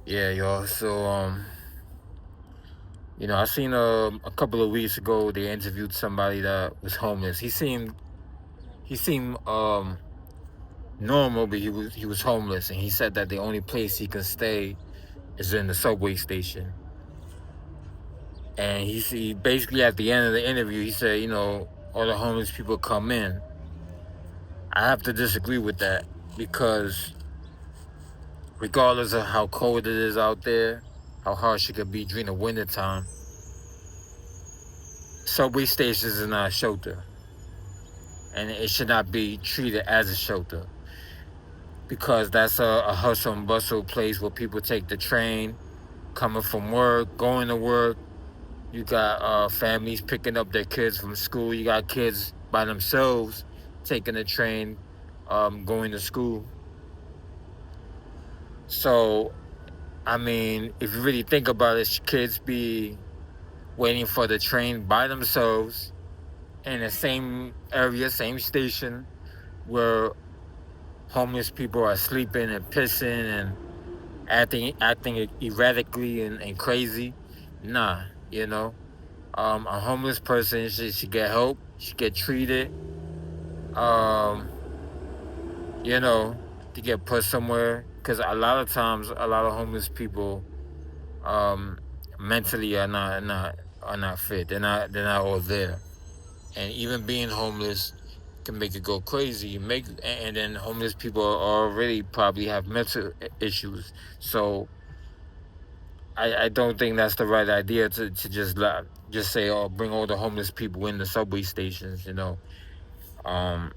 Yeah, y'all. So, I seen a couple of weeks ago they interviewed somebody that was homeless. He seemed normal, but he was homeless, and he said that the only place he can stay is in the subway station. And he basically at the end of the interview he said, all the homeless people come in. I have to disagree with that because regardless of how cold it is out there, how harsh it could be during the wintertime, subway stations are not a shelter. And it should not be treated as a shelter because that's a hustle and bustle place where people take the train, coming from work, going to work. You got families picking up their kids from school. You got kids by themselves taking the train, going to school. So, I mean, if you really think about it, kids be waiting for the train by themselves in the same area, same station where homeless people are sleeping and pissing and acting erratically and crazy. Nah, a homeless person should get help, should get treated, um, you know, to get put somewhere. Because a lot of times, a lot of homeless people, um, mentally are not fit. They're not all there, and even being homeless can make it go crazy. And then homeless people already probably have mental issues. So I don't think that's the right idea to just say, oh, bring all the homeless people in the subway stations. Um,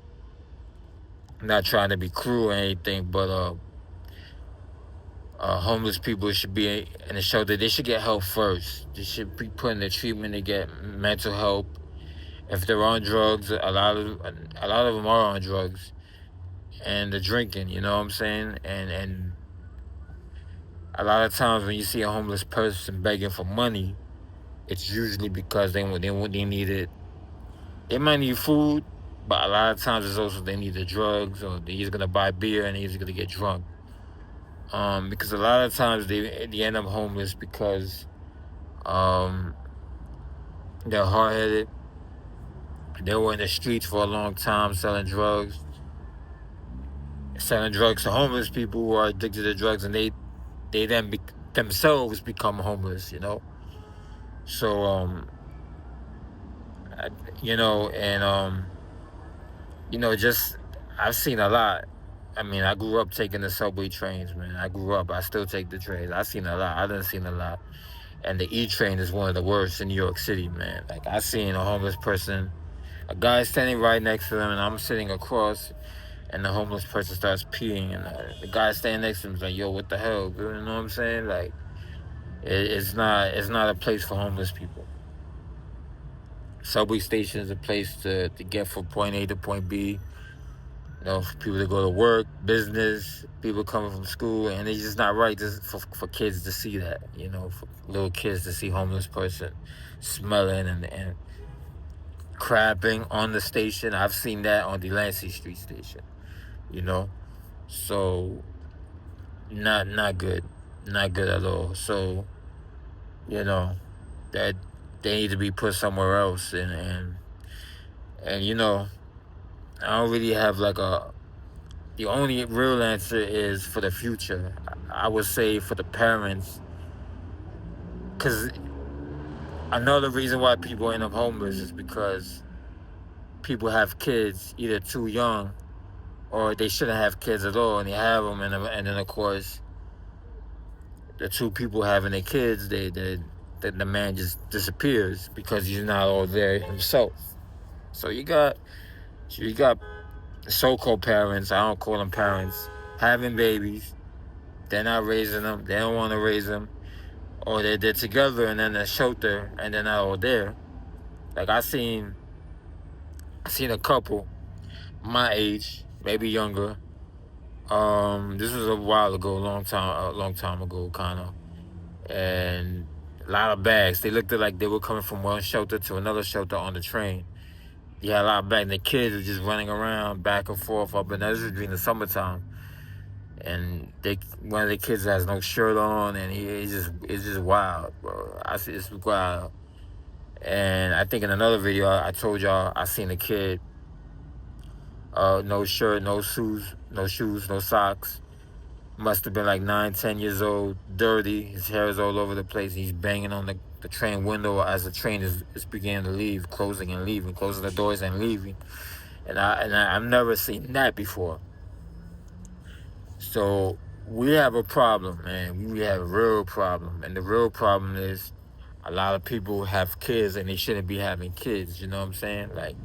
not trying to be cruel or anything, but homeless people should be in a shelter. They should get help first. They should be put in the treatment to get mental help. If they're on drugs, a lot of them are on drugs and the drinking. You know what I'm saying? And a lot of times when you see a homeless person begging for money, it's usually because they need it. They might need food, but a lot of times it's also they need the drugs or they're either gonna buy beer and they're either gonna get drunk. Because a lot of times they end up homeless because um they're hard headed. They were in the streets for a long time selling drugs to homeless people who are addicted to drugs, and they then themselves become homeless. So I, and just I've seen a lot. I mean, I grew up taking the subway trains, man. I still take the trains. I've seen a lot. I done seen a lot. And the E train is one of the worst in New York City, man. Like, I seen a homeless person, a guy standing right next to them, and I'm sitting across, and the homeless person starts peeing, and the guy standing next to him is like, yo, what the hell? You know what I'm saying? Like, it's not a place for homeless people. Subway station is a place to get from point A to point B. For people to go to work, business, people coming from school, and it's just not right just for kids to see that. For little kids to see homeless person smelling and crapping on the station. I've seen that on Delancey Street station. You know, so not good at all. So you know that they need to be put somewhere else, and I don't really have like a the only real answer is for the future. I would say for the parents, because another reason why people end up homeless is because people have kids either too young or they shouldn't have kids at all, and they have them, and then of course the two people having their kids, the man just disappears because he's not all there himself. So you got so-called parents. I don't call them parents, having babies. They're not raising them. They don't want to raise them. Or they're together and then a shelter and they're not all there. Like I seen a couple my age, maybe younger. This was a while ago, a long time ago, kind of, and a lot of bags. They looked like they were coming from one shelter to another shelter on the train. Yeah, a lot of bags. And the kids were just running around back and forth up and down. This was during the summertime, and one of the kids has no shirt on, and it's just wild, bro. It's wild. And I think in another video I told y'all I seen a kid, no shirt, no shoes, no socks. Must have been like 9, 10 years old, dirty. His hair is all over the place. He's banging on the train window as the train is beginning to leave, closing and leaving, closing the doors and leaving. And I've never seen that before. So we have a problem, man. We have a real problem. And the real problem is a lot of people have kids and they shouldn't be having kids. You know what I'm saying? Like,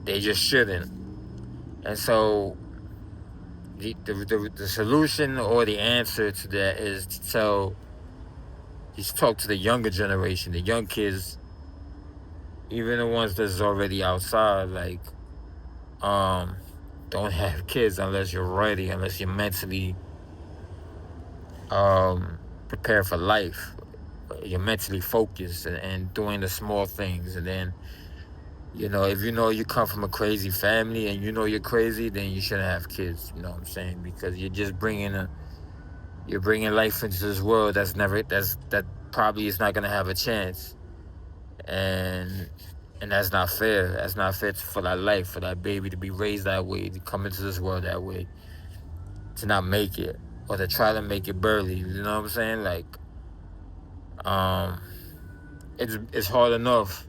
they just shouldn't. And so the solution or the answer to that is to talk to the younger generation, the young kids, even the ones that's already outside, like, don't have kids unless you're ready, unless you're mentally prepared for life. You're mentally focused and doing the small things. And then, if you know you come from a crazy family and you know you're crazy, then you shouldn't have kids. You know what I'm saying? Because you're just bringing life into this world that probably is not gonna have a chance. And that's not fair. That's not fair for that life, for that baby to be raised that way, to come into this world that way, to not make it, or to try to make it barely. You know what I'm saying? Like, it's hard enough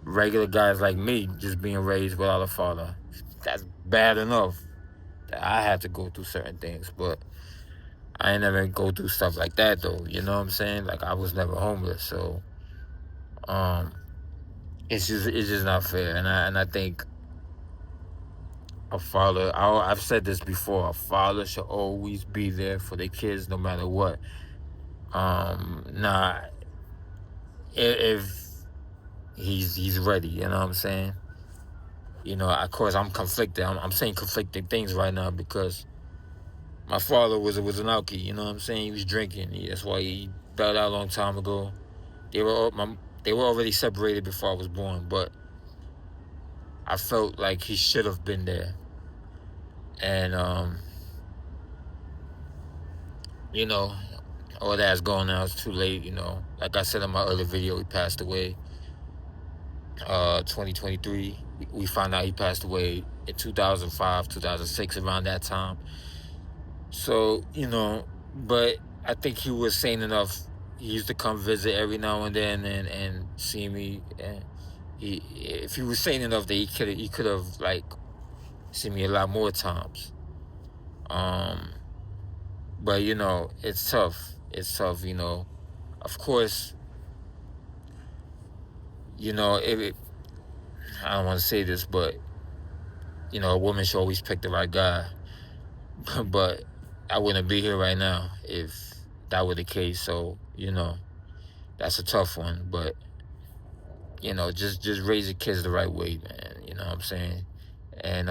regular guys like me just being raised without a father. That's bad enough that I had to go through certain things, but I ain't never go through stuff like that though. You know what I'm saying? Like, I was never homeless, so it's just not fair. And I think a father, I've said this before, a father should always be there for their kids no matter what. If he's ready, you know what I'm saying? Of course I'm conflicted. I'm saying conflicting things right now because my father was an alkie, you know what I'm saying? He was drinking. That's why he bailed out a long time ago. They were already separated before I was born, but I felt like he should have been there. And all that's gone now. It's too late. Like I said in my other video, he passed away 2023. We found out he passed away in 2005, 2006, around that time. So, but I think he was sane enough. He used to come visit every now and then and see me. And if he was sane enough, that he could have like seen me a lot more times. But it's tough. It's tough. Of course. I don't want to say this, but a woman should always pick the right guy. But I wouldn't be here right now if that were the case. So, that's a tough one. But, just raise your kids the right way, man. You know what I'm saying? And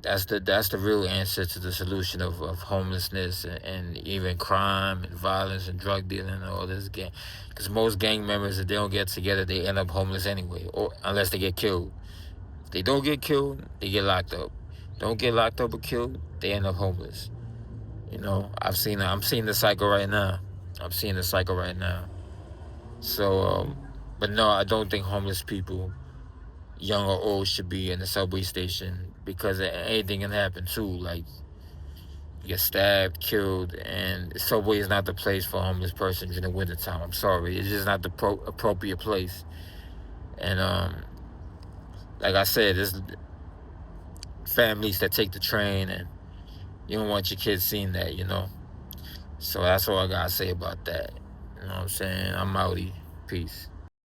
that's the real answer to the solution of homelessness and even crime and violence and drug dealing and all this gang. Because most gang members, if they don't get together, they end up homeless anyway, or unless they get killed. If they don't get killed, they get locked up. Don't get locked up or killed, they end up homeless. I'm seeing the cycle right now. So, but no, I don't think homeless people, young or old, should be in the subway station because anything can happen too. Like, you get stabbed, killed, and the subway is not the place for homeless persons in the wintertime. I'm sorry. It's just not the appropriate place. And like I said, there's families that take the train, and you don't want your kids seeing that, So that's all I gotta say about that. You know what I'm saying? I'm outie. Peace.